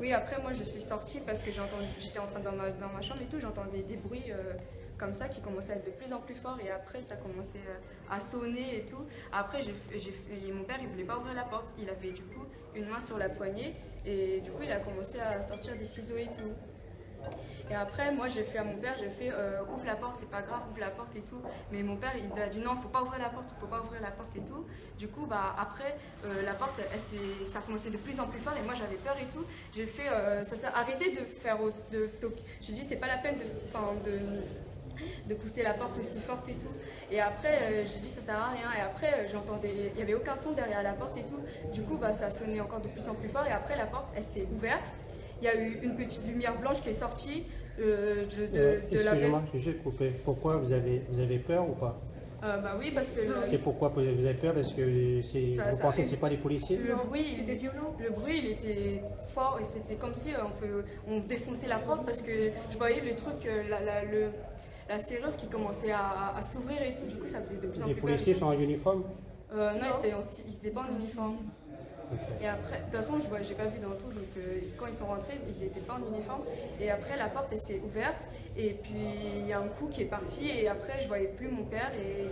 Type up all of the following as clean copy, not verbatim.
Oui, après moi je suis sortie parce que j'étais en train dans ma chambre et tout, j'entendais des bruits comme ça qui commençaient à être de plus en plus forts et après ça commençait à sonner et tout. Après et mon père il voulait pas ouvrir la porte, il avait du coup une main sur la poignée et du coup il a commencé à sortir des ciseaux et tout. Et après, moi, j'ai fait à mon père, j'ai fait ouvre la porte, c'est pas grave, ouvre la porte et tout. Mais mon père, il a dit non, faut pas ouvrir la porte, faut pas ouvrir la porte et tout. Du coup, bah après, la porte, ça commençait de plus en plus fort et moi, j'avais peur et tout. J'ai fait, arrêtez de faire, j'ai dit c'est pas la peine de pousser la porte aussi forte et tout. Et après, j'ai dit ça sert à rien. Et après, j'entendais, il n'y avait aucun son derrière la porte et tout. Du coup, bah, ça sonnait encore de plus en plus fort. Et après, la porte, elle s'est ouverte. Il y a eu une petite lumière blanche qui est sortie de la veste. Excusez-moi, je vais couper. Pourquoi vous avez peur ou pas? Bah oui, parce que C'est pourquoi vous avez peur? Parce que vous pensez que c'est pas des policiers? le bruit, c'était violent. Le bruit, il était fort et c'était comme si on défonçait la porte parce que je voyais le truc, la serrure qui commençait à s'ouvrir et tout. Du coup, ça faisait de plus en plus Les peur. policiers sont en uniforme? Non, ils étaient pas en uniforme. Et après, de toute façon, j'ai pas vu dans le tout, donc quand ils sont rentrés, ils étaient pas en uniforme. Et après, la porte, elle s'est ouverte, et puis il y a un coup qui est parti, et après, je voyais plus mon père, et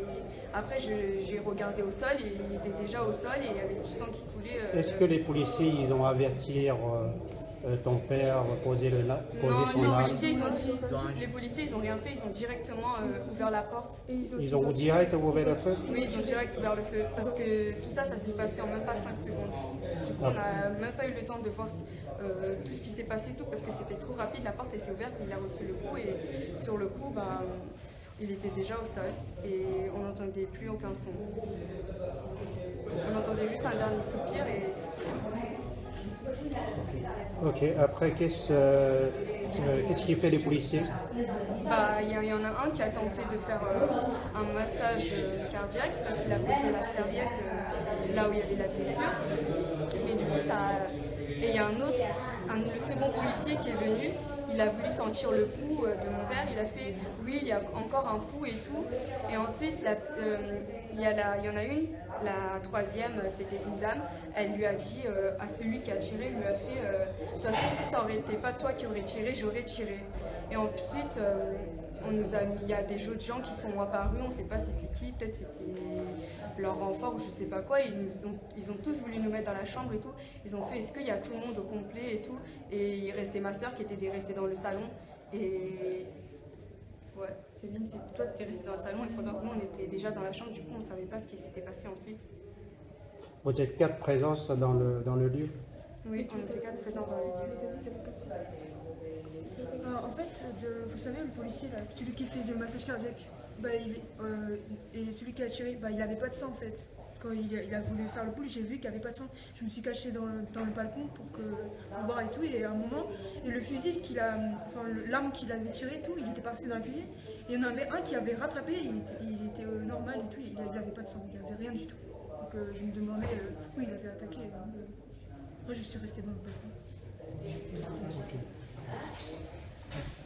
après, j'ai regardé au sol, et il était déjà au sol, et il y avait du sang qui coulait. Est-ce que les policiers, ils ont averti ton père, poser Non, son arme? les policiers, ils ont rien fait, ils ont directement ouvert la porte. Ils ont direct ouvert le feu? Oui, ils ont direct ouvert le feu, parce que tout ça, ça s'est passé en même pas 5 secondes. Du coup, on n'a même pas eu le temps de voir tout ce qui s'est passé, tout, parce que c'était trop rapide, la porte elle s'est ouverte, et il a reçu le coup, et sur le coup, bah, il était déjà au sol, et on n'entendait plus aucun son. On entendait juste un dernier soupir, et c'est tout. Ok, après, qu'est-ce qu'il fait les policiers? Bah, il y en a un qui a tenté de faire un massage cardiaque parce qu'il a posé la serviette là où il y avait la blessure. Mais du coup, et il y a un autre, le second policier qui est venu, il a voulu sentir le pouls de mon père, il a fait oui, il y a encore un pouls et tout. Et ensuite, il y en a une, la troisième, c'était une dame, elle lui a dit à celui qui a tiré, il lui a fait de toute façon, si ça aurait été pas toi qui aurais tiré, j'aurais tiré. Et ensuite, il y a des autres gens qui sont apparus, on ne sait pas c'était qui, peut-être c'était leur renfort ou je sais pas quoi. Ils ont tous voulu nous mettre dans la chambre et tout. Ils ont fait est-ce qu'il y a tout le monde au complet et tout. Et il restait ma soeur qui était restée dans le salon. Et ouais, Céline, c'est toi qui es restée dans le salon et pendant que nous on était déjà dans la chambre, du coup on ne savait pas ce qui s'était passé ensuite. Vous êtes 4 présences dans le lieu? Oui, on était 4 présents dans le lieu. En fait, vous savez, le policier, là, celui qui faisait le massage cardiaque, bah, et celui qui a tiré, bah, il n'avait pas de sang en fait. Quand il a voulu faire le coup, j'ai vu qu'il n'y avait pas de sang. Je me suis cachée dans le balcon pour voir et tout. Et à un moment, et le fusil l'arme qu'il avait tiré et tout, il était passé dans la cuisine. Et il y en avait un qui avait rattrapé, il était normal et tout, il n'avait pas de sang, il n'y avait rien du tout. Donc je me demandais, oui, il avait attaqué. Moi, je suis restée dans le balcon. Ok. Merci.